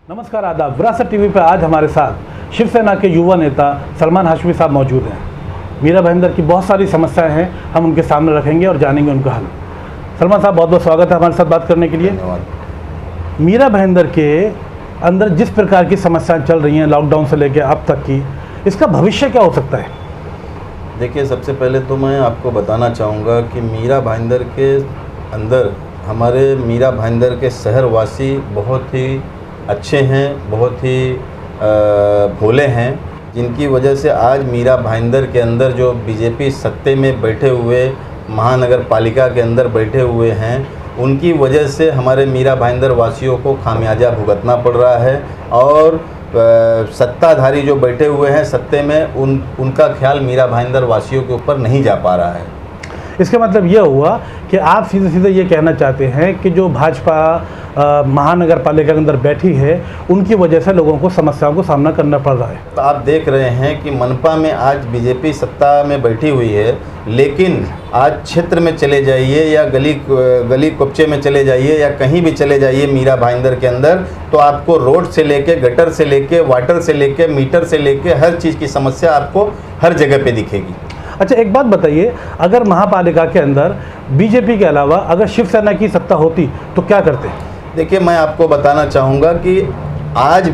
नमस्कार, आदाब। विरासत टीवी पर आज हमारे साथ शिवसेना के युवा नेता सलमान हाशमी साहब मौजूद हैं। मीरा भाईंदर की बहुत सारी समस्याएं हैं, हम उनके सामने रखेंगे और जानेंगे उनका हल। सलमान साहब, बहुत बहुत स्वागत है हमारे साथ बात करने के लिए। धन्यवाद। मीरा भाईंदर के अंदर जिस प्रकार की समस्याएं चल रही हैं लॉकडाउन से लेकर अब तक की, इसका भविष्य क्या हो सकता है? देखिए, सबसे पहले तो मैं आपको बताना चाहूँगा कि मीरा भाईंदर के अंदर हमारे मीरा भाईंदर के शहरवासी बहुत ही अच्छे हैं, बहुत ही भोले हैं, जिनकी वजह से आज मीरा भाईंदर के अंदर जो बीजेपी सत्ते में बैठे हुए महानगर पालिका के अंदर बैठे हुए हैं, उनकी वजह से हमारे मीरा भाईंदर वासियों को खामियाजा भुगतना पड़ रहा है। और सत्ताधारी जो बैठे हुए हैं सत्ते में, उनका ख्याल मीरा भाईंदर वासियों के ऊपर नहीं जा पा रहा है। इसका मतलब यह हुआ कि आप सीधे सीधे ये कहना चाहते हैं कि जो भाजपा महानगर पालिका के अंदर बैठी है, उनकी वजह से लोगों को समस्याओं को सामना करना पड़ रहा है। तो आप देख रहे हैं कि मनपा में आज बीजेपी सत्ता में बैठी हुई है, लेकिन आज क्षेत्र में चले जाइए या गली कुपचे में चले जाइए या कहीं भी चले जाइए मीरा भाईंदर के अंदर, तो आपको रोड से लेके, गटर से लेके, वाटर से लेके, मीटर से लेके हर चीज़ की समस्या आपको हर जगह पे दिखेगी। अच्छा, एक बात बताइए, अगर महापालिका के अंदर बीजेपी के अलावा अगर शिवसेना की सत्ता होती तो क्या करते? देखिए, मैं आपको बताना चाहूँगा कि आज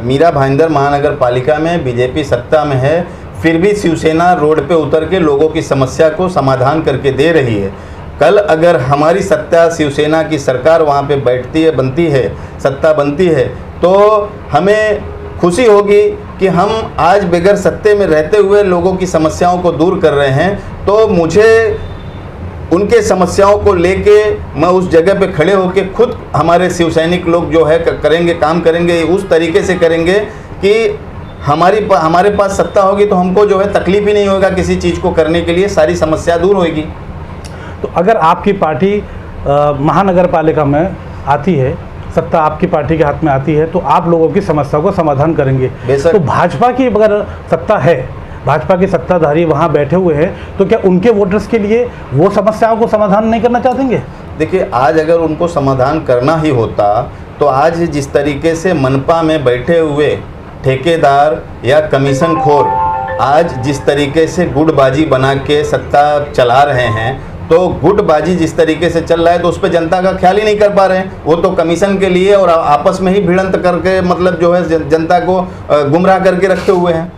मीरा भाईंदर महानगर पालिका में बीजेपी सत्ता में है, फिर भी शिवसेना रोड पे उतर के लोगों की समस्या को समाधान करके दे रही है। कल अगर हमारी सत्ता, शिवसेना की सरकार वहाँ पे बैठती है, बनती है, सत्ता बनती है, तो हमें खुशी होगी कि हम आज बगैर सत्ते में रहते हुए लोगों की समस्याओं को दूर कर रहे हैं। तो मुझे उनके समस्याओं को लेके मैं उस जगह पे खड़े होके खुद हमारे शिवसैनिक लोग जो है करेंगे, काम करेंगे, उस तरीके से करेंगे कि हमारे पास सत्ता होगी तो हमको जो है तकलीफ ही नहीं होगा किसी चीज़ को करने के लिए, सारी समस्या दूर होगी। तो अगर आपकी पार्टी महानगर पालिका में आती है, सत्ता आपकी पार्टी के हाथ में आती है, तो आप लोगों की समस्याओं को समाधान करेंगे। तो भाजपा की अगर सत्ता है, भाजपा के सत्ताधारी वहाँ बैठे हुए हैं, तो क्या उनके वोटर्स के लिए वो समस्याओं को समाधान नहीं करना चाहेंगे? देखिए, आज अगर उनको समाधान करना ही होता तो आज जिस तरीके से मनपा में बैठे हुए ठेकेदार या कमीशन खोर आज जिस तरीके से गुटबाजी बना के सत्ता चला रहे हैं, तो गुटबाजी जिस तरीके से चल रहा है तो उस पर जनता का ख्याल ही नहीं कर पा रहे हैं। वो तो कमीशन के लिए और आपस में ही भिड़ंत करके मतलब जो है जनता को गुमराह करके रखते हुए हैं।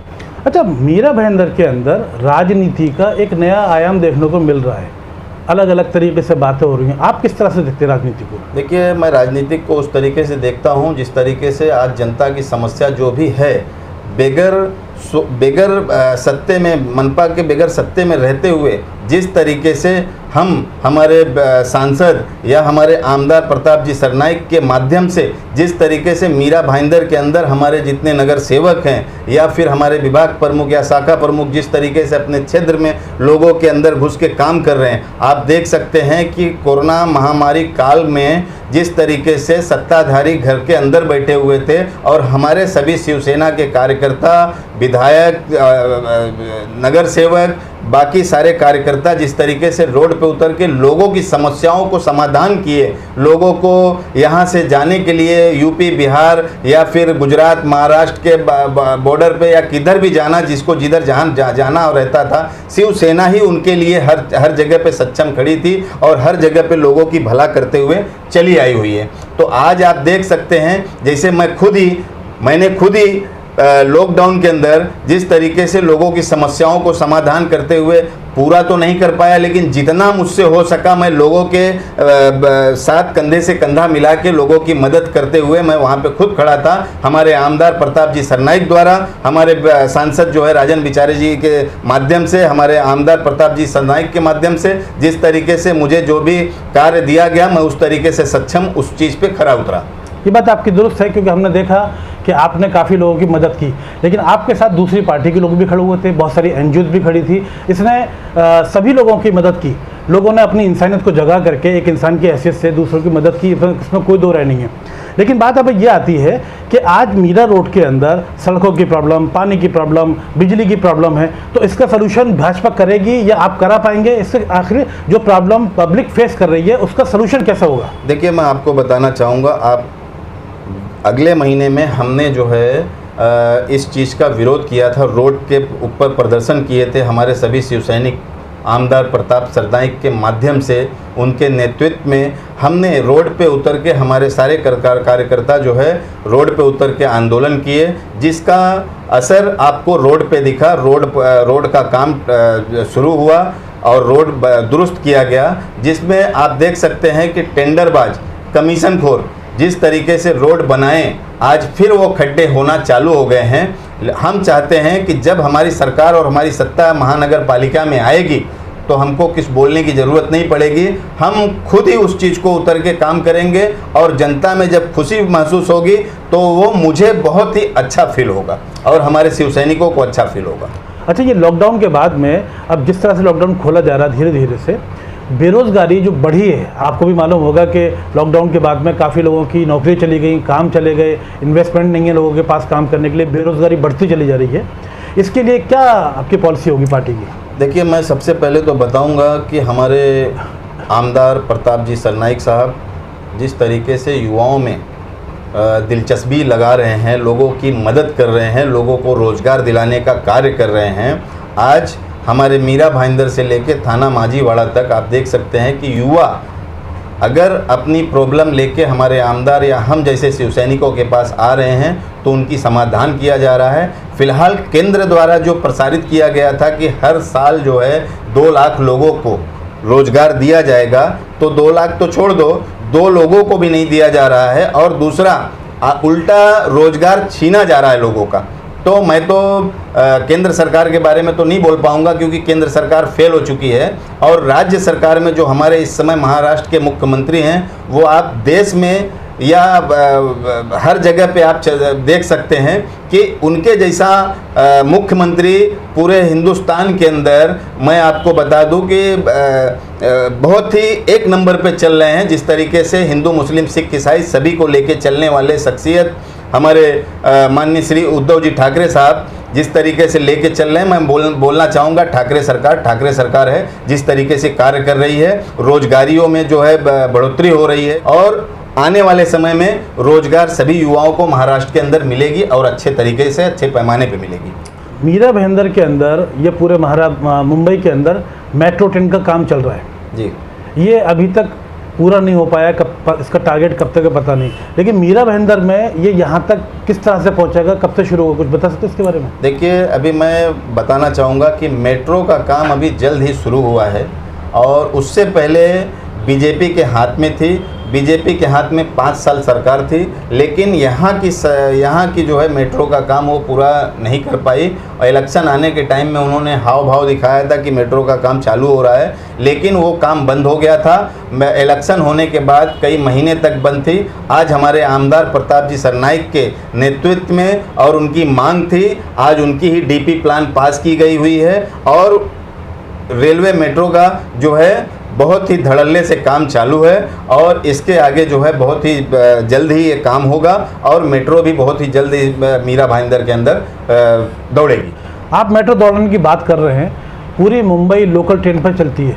अच्छा, मीरा भाईंदर के अंदर राजनीति का एक नया आयाम देखने को मिल रहा है, अलग अलग तरीके से बातें हो रही हैं। आप किस तरह से देखते हैं राजनीति को? देखिए, मैं राजनीति को उस तरीके से देखता हूं जिस तरीके से आज जनता की समस्या जो भी है, बेगर सत्ते में, मनपा के बेगर सत्ते में रहते हुए जिस तरीके से हम हमारे सांसद या हमारे आमदार प्रताप जी सरनाइक के माध्यम से जिस तरीके से मीरा भाईंदर के अंदर हमारे जितने नगर सेवक हैं या फिर हमारे विभाग प्रमुख या शाखा प्रमुख जिस तरीके से अपने क्षेत्र में लोगों के अंदर घुस के काम कर रहे हैं, आप देख सकते हैं कि कोरोना महामारी काल में जिस तरीके से सत्ताधारी घर के अंदर बैठे हुए थे और हमारे सभी शिवसेना के कार्यकर्ता, विधायक, नगर सेवक, बाकी सारे कार्यकर्ता जिस तरीके से रोड पे उतर के लोगों की समस्याओं को समाधान किए, लोगों को यहाँ से जाने के लिए यूपी, बिहार या फिर गुजरात, महाराष्ट्र के बॉर्डर पे या किधर भी जाना, जिसको जिधर जाना रहता था, शिवसेना ही उनके लिए हर जगह पे सक्षम खड़ी थी और हर जगह पे लोगों की भला करते हुए चली आई हुई है। तो आज आप देख सकते हैं, जैसे मैंने खुद ही लॉकडाउन के अंदर जिस तरीके से लोगों की समस्याओं को समाधान करते हुए, पूरा तो नहीं कर पाया लेकिन जितना मुझसे हो सका मैं लोगों के साथ कंधे से कंधा मिला के लोगों की मदद करते हुए मैं वहाँ पे खुद खड़ा था। हमारे आमदार प्रताप जी सरनाइक द्वारा, हमारे सांसद जो है राजन बिचारे जी के माध्यम से, हमारे आमदार प्रताप जी सरनाइक के माध्यम से जिस तरीके से मुझे जो भी कार्य दिया गया, मैं उस तरीके से सक्षम उस चीज़ पर खरा उतरा। ये बात आपकी दुरुस्त है, क्योंकि हमने देखा कि आपने काफ़ी लोगों की मदद की, लेकिन आपके साथ दूसरी पार्टी के लोग भी खड़े हुए थे, बहुत सारी एनजीओ भी खड़ी थी, इसने सभी लोगों की मदद की, लोगों ने अपनी इंसानियत को जगा करके एक इंसान की हैसियत से दूसरों की मदद की, इसमें कोई दो राय नहीं है। लेकिन बात अब ये आती है कि आज मीरा रोड के अंदर सड़कों की प्रॉब्लम, पानी की प्रॉब्लम, बिजली की प्रॉब्लम है, तो इसका सलूशन भाजपा करेगी या आप करा पाएंगे? इससे आखिर जो प्रॉब्लम पब्लिक फेस कर रही है उसका सलूशन कैसा होगा? देखिए, मैं आपको बताना चाहूँगा, आप अगले महीने में हमने जो है इस चीज़ का विरोध किया था, रोड के ऊपर प्रदर्शन किए थे हमारे सभी शिव सैनिक आमदार प्रताप सरनाइक के माध्यम से, उनके नेतृत्व में हमने रोड पे उतर के हमारे सारे कार्यकर्ता जो है रोड पे उतर के आंदोलन किए, जिसका असर आपको रोड पे दिखा। रोड का काम शुरू हुआ और रोड दुरुस्त किया गया, जिसमें आप देख सकते हैं कि टेंडरबाज, कमीशनखोर जिस तरीके से रोड बनाए, आज फिर वो खड्डे होना चालू हो गए हैं। हम चाहते हैं कि जब हमारी सरकार और हमारी सत्ता महानगर पालिका में आएगी तो हमको किस बोलने की ज़रूरत नहीं पड़ेगी, हम खुद ही उस चीज़ को उतर के काम करेंगे और जनता में जब खुशी महसूस होगी तो वो मुझे बहुत ही अच्छा फील होगा और हमारे शिव सैनिकों को अच्छा फील होगा। अच्छा, ये लॉकडाउन के बाद में अब जिस तरह से लॉकडाउन खोला जा रहा है धीरे धीरे से, बेरोज़गारी जो बढ़ी है, आपको भी मालूम होगा कि लॉकडाउन के बाद में काफ़ी लोगों की नौकरी चली गई, काम चले गए, इन्वेस्टमेंट नहीं है लोगों के पास काम करने के लिए, बेरोज़गारी बढ़ती चली जा रही है। इसके लिए क्या आपकी पॉलिसी होगी पार्टी की? देखिए, मैं सबसे पहले तो बताऊंगा कि हमारे आमदार प्रताप जी सरनाइक साहब जिस तरीके से युवाओं में दिलचस्पी लगा रहे हैं, लोगों की मदद कर रहे हैं, लोगों को रोज़गार दिलाने का कार्य कर रहे हैं। आज हमारे मीरा भाईंदर से लेके थाना माझीवाड़ा तक आप देख सकते हैं कि युवा अगर अपनी प्रॉब्लम लेके हमारे आमदार या हम जैसे शिव सैनिकों के पास आ रहे हैं तो उनकी समाधान किया जा रहा है। फिलहाल केंद्र द्वारा जो प्रसारित किया गया था कि हर साल जो है 2 लाख लोगों को रोज़गार दिया जाएगा, तो 2 लाख तो छोड़ दो, 2 लोगों को भी नहीं दिया जा रहा है और दूसरा उल्टा रोज़गार छीना जा रहा है लोगों का। तो मैं तो केंद्र सरकार के बारे में तो नहीं बोल पाऊंगा क्योंकि केंद्र सरकार फेल हो चुकी है और राज्य सरकार में जो हमारे इस समय महाराष्ट्र के मुख्यमंत्री हैं, वो आप देश में या हर जगह पे आप देख सकते हैं कि उनके जैसा मुख्यमंत्री पूरे हिंदुस्तान के अंदर, मैं आपको बता दूं कि बहुत ही एक नंबर पे चल रहे हैं। जिस तरीके से हिंदू, मुस्लिम, सिख, ईसाई सभी को लेके चलने वाले शख्सियत हमारे माननीय श्री उद्धव जी ठाकरे साहब जिस तरीके से लेके चल रहे हैं, मैं बोलना चाहूँगा ठाकरे सरकार है जिस तरीके से कार्य कर रही है, रोजगारियों में जो है बढ़ोतरी हो रही है और आने वाले समय में रोजगार सभी युवाओं को महाराष्ट्र के अंदर मिलेगी और अच्छे तरीके से, अच्छे पैमाने पे मिलेगी। मीरा भाईंदर के अंदर ये पूरे मुंबई के अंदर मेट्रो ट्रेन का काम चल रहा है जी, ये अभी तक पूरा नहीं हो पाया, कब इसका टारगेट कब तक है पता नहीं, लेकिन मीरा भाईंदर में ये यहाँ तक किस तरह से पहुँचेगा, कब से शुरू होगा, कुछ बता सकते हैं इसके बारे में? देखिए, अभी मैं बताना चाहूँगा कि मेट्रो का काम अभी जल्द ही शुरू हुआ है और उससे पहले बीजेपी के हाथ में थी। बीजेपी के हाथ में 5 साल सरकार थी, लेकिन यहाँ की जो है मेट्रो का काम वो पूरा नहीं कर पाई और इलेक्शन आने के टाइम में उन्होंने हाव भाव दिखाया था कि मेट्रो का काम चालू हो रहा है, लेकिन वो काम बंद हो गया था। इलेक्शन होने के बाद कई महीने तक बंद थी। आज हमारे आमदार प्रताप जी सरनाइक के नेतृत्व में और उनकी मांग थी, आज उनकी ही DP प्लान पास की गई हुई है और रेलवे मेट्रो का जो है बहुत ही धड़ल्ले से काम चालू है और इसके आगे जो है बहुत ही जल्द ही ये काम होगा और मेट्रो भी बहुत ही जल्द ही मीरा भाईंदर के अंदर दौड़ेगी। आप मेट्रो दौड़ने की बात कर रहे हैं, पूरी मुंबई लोकल ट्रेन पर चलती है,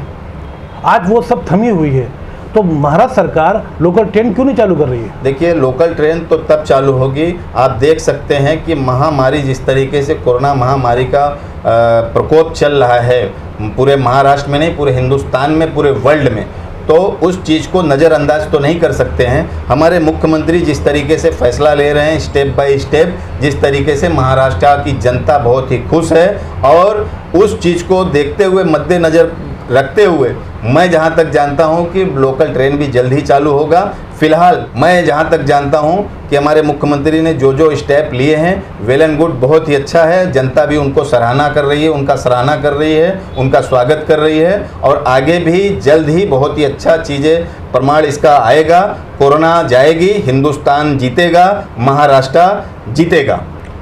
आज वो सब थमी हुई है, तो महाराष्ट्र सरकार लोकल ट्रेन क्यों नहीं चालू कर रही है? देखिए, लोकल ट्रेन तो तब चालू होगी, आप देख सकते हैं कि महामारी जिस तरीके से कोरोना महामारी का प्रकोप चल रहा है पूरे महाराष्ट्र में नहीं, पूरे हिंदुस्तान में, पूरे वर्ल्ड में, तो उस चीज़ को नज़रअंदाज तो नहीं कर सकते हैं। हमारे मुख्यमंत्री जिस तरीके से फैसला ले रहे हैं स्टेप बाय स्टेप, जिस तरीके से महाराष्ट्र की जनता बहुत ही खुश है और उस चीज़ को देखते हुए, मद्देनज़र रखते हुए, मैं जहां तक जानता हूं कि लोकल ट्रेन भी जल्द ही चालू होगा। फिलहाल मैं जहां तक जानता हूं कि हमारे मुख्यमंत्री ने जो जो स्टेप लिए हैं वेल एंड गुड, बहुत ही अच्छा है, जनता भी उनको सराहना कर रही है, उनका सराहना कर रही है, उनका स्वागत कर रही है और आगे भी जल्द ही बहुत ही अच्छा चीज़ें प्रमाण इसका आएगा। कोरोना जाएगी, हिंदुस्तान जीतेगा, महाराष्ट्र जीतेगा।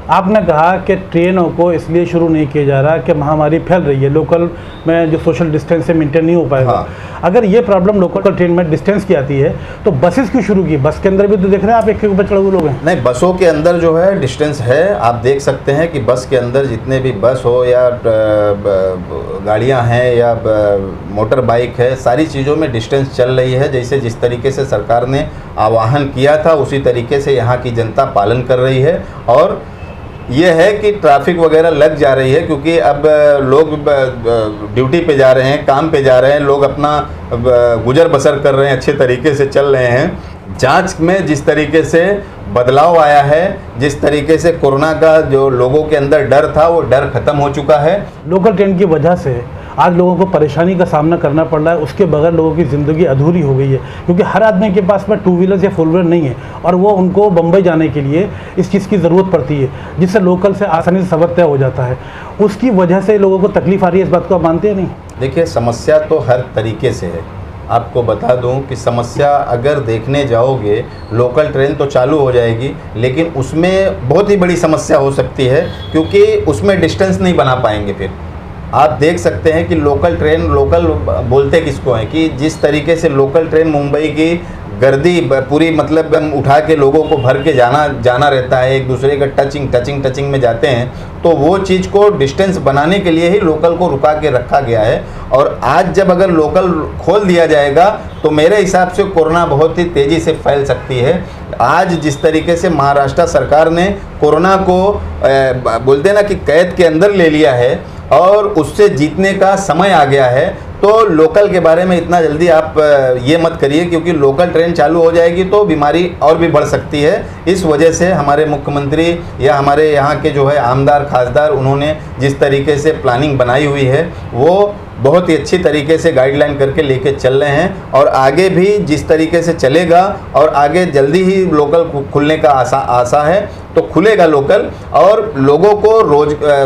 आपने कहा कि ट्रेनों को इसलिए शुरू नहीं किया जा रहा कि महामारी फैल रही है, लोकल में जो सोशल डिस्टेंस से मेंटेन नहीं हो पाएगा। हाँ। अगर ये प्रॉब्लम लोकल ट्रेन में डिस्टेंस की आती है तो बसेस क्यों शुरू की? बस के अंदर भी तो देख रहे हैं आप, एक के ऊपर चढ़े हुए लोग हैं। नहीं, बसों के अंदर जो है डिस्टेंस है, आप देख सकते हैं कि बस के अंदर जितने भी बस हो या गाड़ियां हैं या मोटर बाइक है, सारी चीज़ों में डिस्टेंस चल रही है। जैसे जिस तरीके से सरकार ने आह्वान किया था उसी तरीके से यहाँ की जनता पालन कर रही है। और ये है कि ट्रैफिक वगैरह लग जा रही है क्योंकि अब लोग ड्यूटी पे जा रहे हैं, काम पे जा रहे हैं, लोग अपना गुजर बसर कर रहे हैं, अच्छे तरीके से चल रहे हैं। जांच में जिस तरीके से बदलाव आया है, जिस तरीके से कोरोना का जो लोगों के अंदर डर था वो डर खत्म हो चुका है। लोकल ट्रेन की वजह से आज लोगों को परेशानी का सामना करना पड़ रहा है, उसके बगैर लोगों की ज़िंदगी अधूरी हो गई है क्योंकि हर आदमी के पास में 2 व्हीलर या 4 व्हीलर नहीं है और वो उनको बम्बई जाने के लिए इस चीज़ की ज़रूरत पड़ती है जिससे लोकल से आसानी से सफ़र तय हो जाता है। उसकी वजह से लोगों को तकलीफ आ रही है, इस बात को आप मानते हैं नहीं? देखिए, समस्या तो हर तरीके से है। आपको बता दूं कि समस्या अगर देखने जाओगे, लोकल ट्रेन तो चालू हो जाएगी लेकिन उसमें बहुत ही बड़ी समस्या हो सकती है क्योंकि उसमें डिस्टेंस नहीं बना पाएंगे। फिर आप देख सकते हैं कि लोकल ट्रेन, लोकल बोलते किसको हैं कि जिस तरीके से लोकल ट्रेन मुंबई की गर्दी पूरी मतलब हम उठा के लोगों को भर के जाना रहता है, एक दूसरे का टचिंग में जाते हैं, तो वो चीज़ को डिस्टेंस बनाने के लिए ही लोकल को रुका के रखा गया है। और आज जब अगर लोकल खोल दिया जाएगा तो मेरे हिसाब से कोरोना बहुत ही तेज़ी से फैल सकती है। आज जिस तरीके से महाराष्ट्र सरकार ने कोरोना को बोलते हैं ना कि कैद के अंदर ले लिया है और उससे जीतने का समय आ गया है, तो लोकल के बारे में इतना जल्दी आप ये मत करिए क्योंकि लोकल ट्रेन चालू हो जाएगी तो बीमारी और भी बढ़ सकती है। इस वजह से हमारे मुख्यमंत्री या हमारे यहाँ के जो है आमदार खासदार, उन्होंने जिस तरीके से प्लानिंग बनाई हुई है वो बहुत ही अच्छी तरीके से गाइडलाइन करके लेके चल रहे हैं और आगे भी जिस तरीके से चलेगा और आगे जल्दी ही लोकल खुलने का आशा है तो खुलेगा लोकल। और लोगों को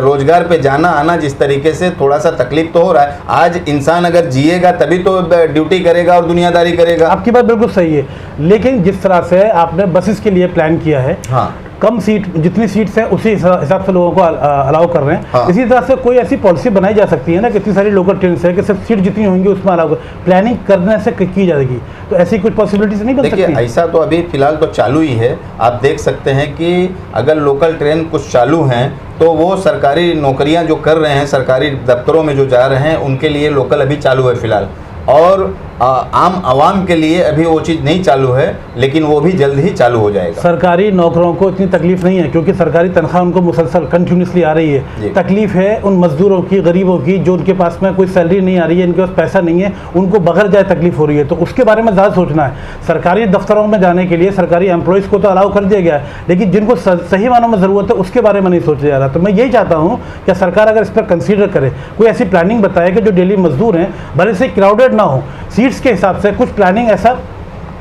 रोजगार पे जाना आना जिस तरीके से थोड़ा सा तकलीफ तो हो रहा है। आज इंसान अगर जिएगा तभी तो ड्यूटी करेगा और दुनियादारी करेगा। आपकी बात बिल्कुल सही है, लेकिन जिस तरह से आपने बसेस के लिए प्लान किया है, हाँ, कम सीट, जितनी सीट्स हैं उसी हिसाब से लोगों को अलाउ कर रहे हैं। हाँ। इसी तरह से कोई ऐसी पॉलिसी बनाई जा सकती है ना, कितनी सारी लोकल ट्रेन है कि सिर्फ सीट जितनी होंगी उसमें अलाउ कर, प्लानिंग करने से की जाएगी, तो ऐसी कुछ पॉसिबिलिटीज नहीं बन सकती? देखिए, ऐसा तो अभी फिलहाल तो चालू ही है। आप देख सकते हैं कि अगर लोकल ट्रेन कुछ चालू हैं तो वो सरकारी नौकरियां जो कर रहे हैं, सरकारी दफ्तरों में जो जा रहे हैं, उनके लिए लोकल अभी चालू है फिलहाल। और आम आवाम के लिए अभी वो चीज़ नहीं चालू है, लेकिन वो भी जल्द ही चालू हो जाएगा। सरकारी नौकरों को इतनी तकलीफ नहीं है क्योंकि सरकारी तनख्वाह उनको मुसलसल कंटिन्यूसली आ रही है। तकलीफ है उन मजदूरों की, गरीबों की, जो उनके पास में कोई सैलरी नहीं आ रही है, इनके पास पैसा नहीं है, उनको बगैर जाए तकलीफ हो रही है। तो उसके बारे में ज़्यादा सोचना है। सरकारी दफ्तरों में जाने के लिए सरकारी एम्प्लॉयज़ को तो अलाउ कर दिया गया है, लेकिन जिनको सही मानों में ज़रूरत है उसके बारे में नहीं सोचा जा रहा। तो मैं यही चाहता हूँ कि सरकार अगर इस पर कंसीडर करे, कोई ऐसी प्लानिंग बताए कि जो डेली मजदूर हैं भले से क्राउडेड ना हो, सीट्स के हिसाब से कुछ प्लानिंग ऐसा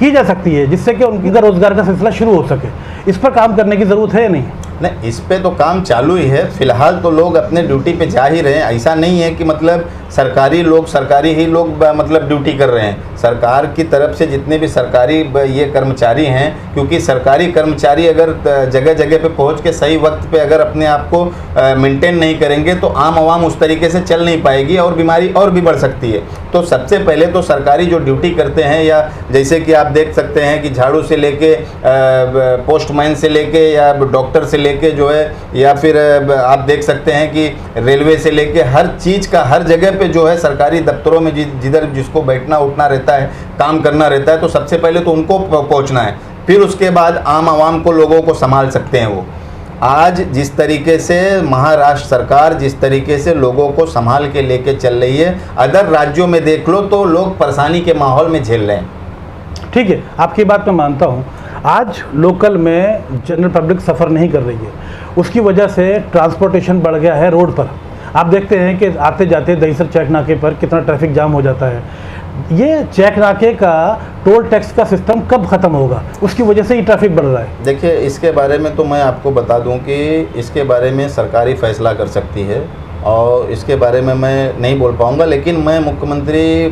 की जा सकती है जिससे कि उनका रोजगार का सिलसिला शुरू हो सके। इस पर काम करने की ज़रूरत है या नहीं? नहीं, इस पे तो काम चालू ही है। फिलहाल तो लोग अपने ड्यूटी पे जा ही रहे हैं। ऐसा नहीं है कि मतलब सरकारी ही लोग मतलब ड्यूटी कर रहे हैं। सरकार की तरफ से जितने भी सरकारी ये कर्मचारी हैं, क्योंकि सरकारी कर्मचारी अगर जगह जगह पे पहुंच के सही वक्त पे अगर अपने आप को मेंटेन नहीं करेंगे तो आम आवाम उस तरीके से चल नहीं पाएगी और बीमारी और भी बढ़ सकती है। तो सबसे पहले तो सरकारी जो ड्यूटी करते हैं, या जैसे कि आप देख सकते हैं कि झाड़ू से लेके पोस्टमैन से लेके या डॉक्टर से लेके जो है, या फिर आप देख सकते हैं कि रेलवे से लेके हर चीज़ का हर जगह पे जो है सरकारी दफ्तरों में जिधर जिसको बैठना उठना रहता है, काम करना रहता है, तो सबसे पहले तो उनको पहुंचना है, फिर उसके बाद आम आवाम को, लोगों को संभाल सकते हैं वो। आज जिस तरीके से महाराष्ट्र सरकार जिस तरीके से लोगों को संभाल के लेके चल रही है, अदर राज्यों में देख लो तो लोग परेशानी के माहौल में झेल रहे हैं। ठीक है, आपकी बात मैं मानता हूँ। आज लोकल में जनरल पब्लिक सफ़र नहीं कर रही है, उसकी वजह से ट्रांसपोर्टेशन बढ़ गया है रोड पर। आप देखते हैं कि आते जाते दहीसर चेक नाके पर कितना ट्रैफिक जाम हो जाता है। ये चेक नाके का टोल टैक्स का सिस्टम कब ख़त्म होगा? उसकी वजह से ही ट्रैफिक बढ़ रहा है। देखिए, इसके बारे में तो मैं आपको बता दूं कि इसके बारे में सरकारी फैसला कर सकती है और इसके बारे में मैं नहीं बोल पाऊंगा, लेकिन मैं मुख्यमंत्री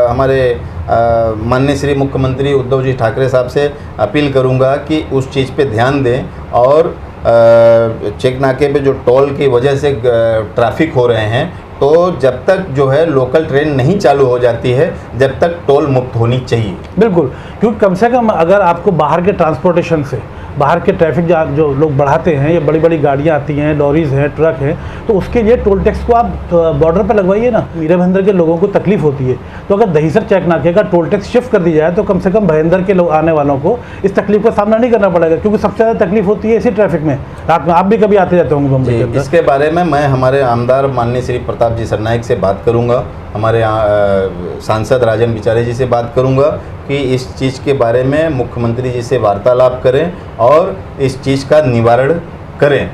हमारे माननीय श्री मुख्यमंत्री उद्धव जी ठाकरे साहब से अपील करूंगा कि उस चीज़ पे ध्यान दें और चेक नाके पे जो टोल की वजह से ट्रैफिक हो रहे हैं, तो जब तक जो है लोकल ट्रेन नहीं चालू हो जाती है, जब तक टोल मुक्त होनी चाहिए। बिल्कुल, क्योंकि कम से कम अगर आपको बाहर के ट्रांसपोर्टेशन से, बाहर के ट्रैफिक जो लोग बढ़ाते हैं, ये बड़ी बड़ी गाड़ियाँ आती हैं, लॉरीज़ हैं, ट्रक हैं, तो उसके लिए टोल टैक्स को आप बॉर्डर पर लगवाइए ना। मीरा भाईंदर के लोगों को तकलीफ होती है, तो अगर दहीसर चेक नाके का टोल टैक्स शिफ्ट कर दी जाए तो कम से कम भाईंदर के लोग आने वालों को इस तकलीफ का सामना नहीं करना पड़ेगा, क्योंकि सबसे ज़्यादा तकलीफ होती है इसी ट्रैफिक में। रात में आप भी कभी आते जाते होंगे बम्बई के अंदर। इसके बारे में मैं हमारे आमदार माननीय श्री प्रताप जी सरनाइक से बात करूंगा, हमारे सांसद राजन बिचारे जी से बात करूंगा कि इस चीज़ के बारे में मुख्यमंत्री जी से वार्तालाप करें और इस चीज़ का निवारण करें,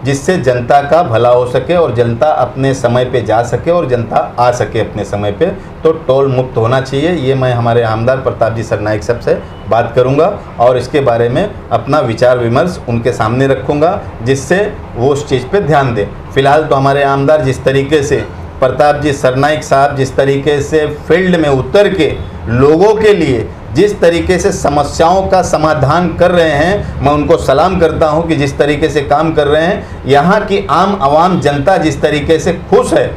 जिससे जनता का भला हो सके और जनता अपने समय पे जा सके और जनता आ सके अपने समय पे। तो टोल मुक्त होना चाहिए, ये मैं हमारे आमदार प्रताप जी सरनाइक साहब से बात करूंगा और इसके बारे में अपना विचार विमर्श उनके सामने रखूंगा, जिससे वो उस चीज़ पे ध्यान दें। फिलहाल तो हमारे आमदार जिस तरीके से प्रताप जी सरनाइक साहब जिस तरीके से फील्ड में उतर के लोगों के लिए जिस तरीके से समस्याओं का समाधान कर रहे हैं, मैं उनको सलाम करता हूं कि जिस तरीके से काम कर रहे हैं। यहाँ की आम आवाम जनता जिस तरीके से खुश है,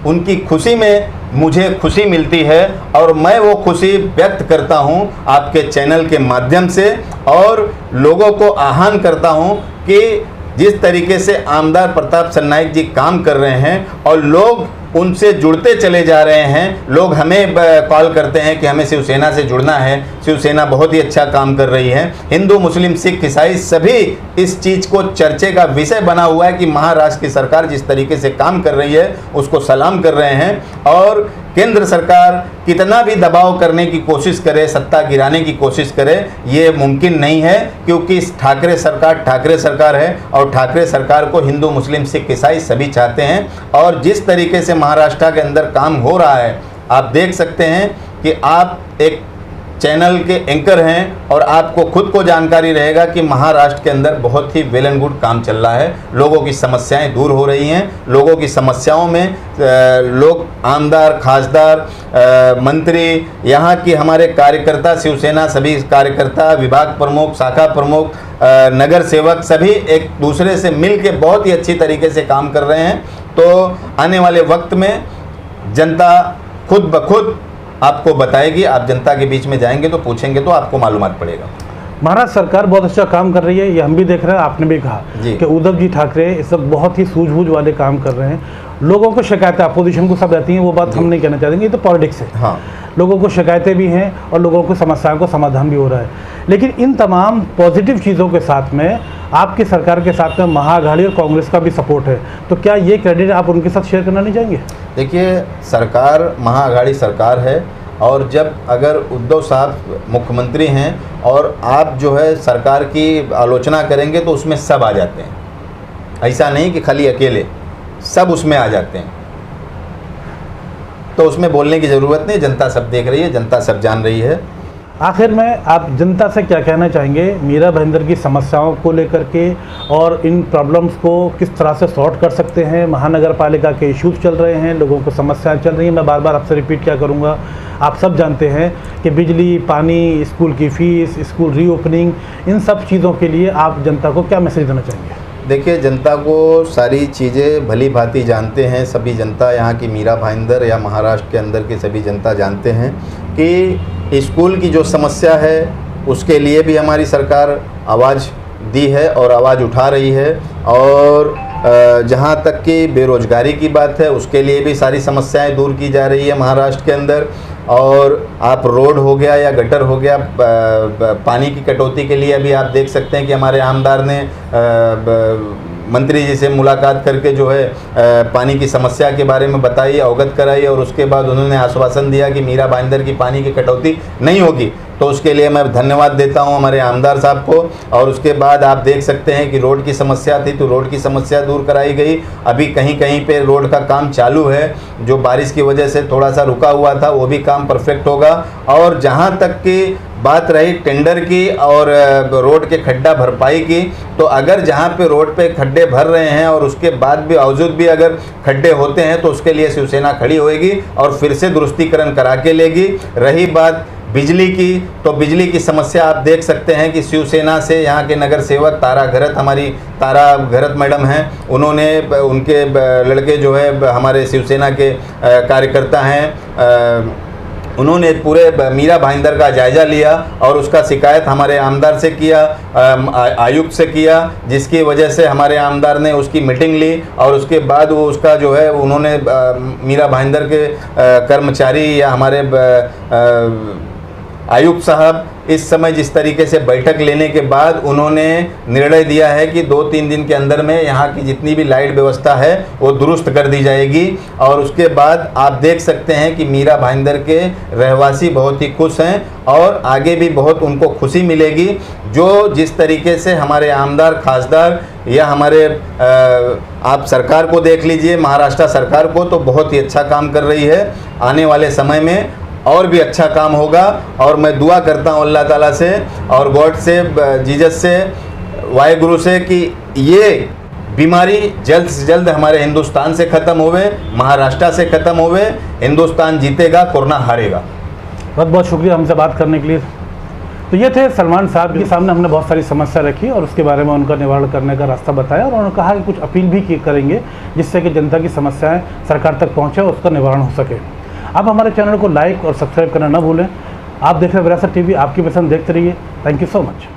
उनकी खुशी में मुझे खुशी मिलती है और मैं वो खुशी व्यक्त करता हूं आपके चैनल के माध्यम से और लोगों को आह्वान करता हूं कि जिस तरीके से आमदार प्रताप सरनाइक जी काम कर रहे हैं और लोग उनसे जुड़ते चले जा रहे हैं, लोग हमें कॉल करते हैं कि हमें शिवसेना से जुड़ना है, शिवसेना बहुत ही अच्छा काम कर रही है। हिंदू मुस्लिम सिख ईसाई सभी इस चीज़ को चर्चे का विषय बना हुआ है कि महाराष्ट्र की सरकार जिस तरीके से काम कर रही है उसको सलाम कर रहे हैं। और केंद्र सरकार कितना भी दबाव करने की कोशिश करे, सत्ता गिराने की कोशिश करे, ये मुमकिन नहीं है, क्योंकि ठाकरे सरकार है और ठाकरे सरकार को हिंदू मुस्लिम सिख ईसाई सभी चाहते हैं। और जिस तरीके से महाराष्ट्र के अंदर काम हो रहा है, आप देख सकते हैं कि आप एक चैनल के एंकर हैं और आपको खुद को जानकारी रहेगा कि महाराष्ट्र के अंदर बहुत ही वेल एंड गुड काम चल रहा है, लोगों की समस्याएं दूर हो रही हैं। लोगों की समस्याओं में लोग आमदार, खासदार, मंत्री, यहाँ की हमारे कार्यकर्ता, शिवसेना सभी कार्यकर्ता, विभाग प्रमुख, शाखा प्रमुख, नगर सेवक सभी एक दूसरे से मिल के बहुत ही अच्छी तरीके से काम कर रहे हैं। तो आने वाले वक्त में जनता खुद ब खुद आपको बताएगी। आप जनता के बीच में जाएंगे तो पूछेंगे तो आपको मालूमात पड़ेगा। महाराष्ट्र सरकार बहुत अच्छा काम कर रही है, ये हम भी देख रहे हैं, आपने भी कहा कि उद्धव जी ठाकरे इस वक्त बहुत ही सूझबूझ वाले काम कर रहे हैं। लोगों को शिकायतें अपोजिशन को सब रहती हैं, वो बात हम नहीं कहना चाहेंगे, ये तो पॉलिटिक्स है। हाँ, लोगों को शिकायतें भी हैं और लोगों को समस्याओं का समाधान भी हो रहा है। लेकिन इन तमाम पॉजिटिव चीज़ों के साथ में आपकी सरकार के साथ में महाअघाड़ी और कांग्रेस का भी सपोर्ट है, तो क्या ये क्रेडिट आप उनके साथ शेयर करना नहीं चाहेंगे? देखिए, सरकार महाअघाड़ी सरकार है और जब अगर उद्धव साहब मुख्यमंत्री हैं और आप जो है सरकार की आलोचना करेंगे तो उसमें सब आ जाते हैं, ऐसा नहीं कि खाली अकेले, सब उसमें आ जाते हैं। तो उसमें बोलने की ज़रूरत नहीं, जनता सब देख रही है, जनता सब जान रही है। आखिर में आप जनता से क्या कहना चाहेंगे मीरा भाईंदर की समस्याओं को लेकर के और इन प्रॉब्लम्स को किस तरह से सॉर्ट कर सकते हैं? महानगर पालिका के इश्यूज चल रहे हैं, लोगों को समस्याएं चल रही हैं। मैं बार बार आपसे रिपीट क्या करूंगा, आप सब जानते हैं कि बिजली, पानी, स्कूल की फ़ीस, स्कूल रीओपनिंग, इन सब चीज़ों के लिए आप जनता को क्या मैसेज देना चाहेंगे? देखिए, जनता को सारी चीज़ें भली भांति जानते हैं सभी जनता, यहाँ की मीरा भाईंदर या महाराष्ट्र के अंदर की सभी जनता जानते हैं कि स्कूल की जो समस्या है उसके लिए भी हमारी सरकार आवाज़ दी है और आवाज़ उठा रही है। और जहाँ तक कि बेरोज़गारी की बात है उसके लिए भी सारी समस्याएं दूर की जा रही है महाराष्ट्र के अंदर। और आप रोड हो गया या गटर हो गया, पानी की कटौती के लिए अभी आप देख सकते हैं कि हमारे आमदार ने मंत्री जी से मुलाकात करके जो है पानी की समस्या के बारे में बताई, अवगत कराई और उसके बाद उन्होंने आश्वासन दिया कि मीरा भाईंदर की पानी की कटौती नहीं होगी। तो उसके लिए मैं धन्यवाद देता हूं हमारे आमदार साहब को। और उसके बाद आप देख सकते हैं कि रोड की समस्या थी तो रोड की समस्या दूर कराई गई। अभी कहीं कहीं पे रोड का काम चालू है, जो बारिश की वजह से थोड़ा सा रुका हुआ था, वो भी काम परफेक्ट होगा। और जहां तक कि बात रही टेंडर की और रोड के खड्डा भरपाई की, तो अगर जहां पे रोड पे खड्डे भर रहे हैं और उसके बाद भी बावजूद भी अगर खड्डे होते हैं तो उसके लिए शिवसेना खड़ी होएगी और फिर से दुरुस्तीकरण करा के लेगी। रही बात बिजली की, तो बिजली की समस्या आप देख सकते हैं कि शिवसेना से यहाँ के नगर सेवक तारा घरत, हमारी तारा घरत मैडम हैं, उन्होंने उनके लड़के जो है हमारे शिवसेना के कार्यकर्ता हैं, उन्होंने पूरे मीरा भाईंदर का जायज़ा लिया और उसका शिकायत हमारे आमदार से किया, आयुक्त से किया, जिसकी वजह से हमारे आमदार ने उसकी मीटिंग ली और उसके बाद वो उसका जो है उन्होंने मीरा भाईंदर के कर्मचारी या हमारे आयुक्त साहब इस समय जिस तरीके से बैठक लेने के बाद उन्होंने निर्णय दिया है कि 2-3 दिन के अंदर में यहाँ की जितनी भी लाइट व्यवस्था है वो दुरुस्त कर दी जाएगी। और उसके बाद आप देख सकते हैं कि मीरा भाईंदर के रहवासी बहुत ही खुश हैं और आगे भी बहुत उनको खुशी मिलेगी। जो जिस तरीके से हमारे आमदार, खासदार या हमारे आप सरकार को देख लीजिए, महाराष्ट्र सरकार को तो बहुत ही अच्छा काम कर रही है। आने वाले समय में और भी अच्छा काम होगा और मैं दुआ करता हूँ अल्लाह ताला से और गॉड से, जीसस से, वाहेगुरु से कि ये बीमारी जल्द से जल्द हमारे हिंदुस्तान से ख़त्म होवे, महाराष्ट्र से ख़त्म होवे। हिंदुस्तान जीतेगा, कोरोना हारेगा। बहुत बहुत शुक्रिया हमसे बात करने के लिए। तो ये थे सलमान साहब के सामने हमने बहुत सारी समस्या रखी और उसके बारे में उनका निवारण करने का रास्ता बताया और उन्होंने कहा कि कुछ अपील भी करेंगे जिससे कि जनता की समस्याएँ सरकार तक पहुँचे और उसका निवारण हो सके। आप हमारे चैनल को लाइक और सब्सक्राइब करना ना भूलें। आप देख रहे हैं विरासत टीवी, आपकी पसंद देखते रहिए। Thank you so much.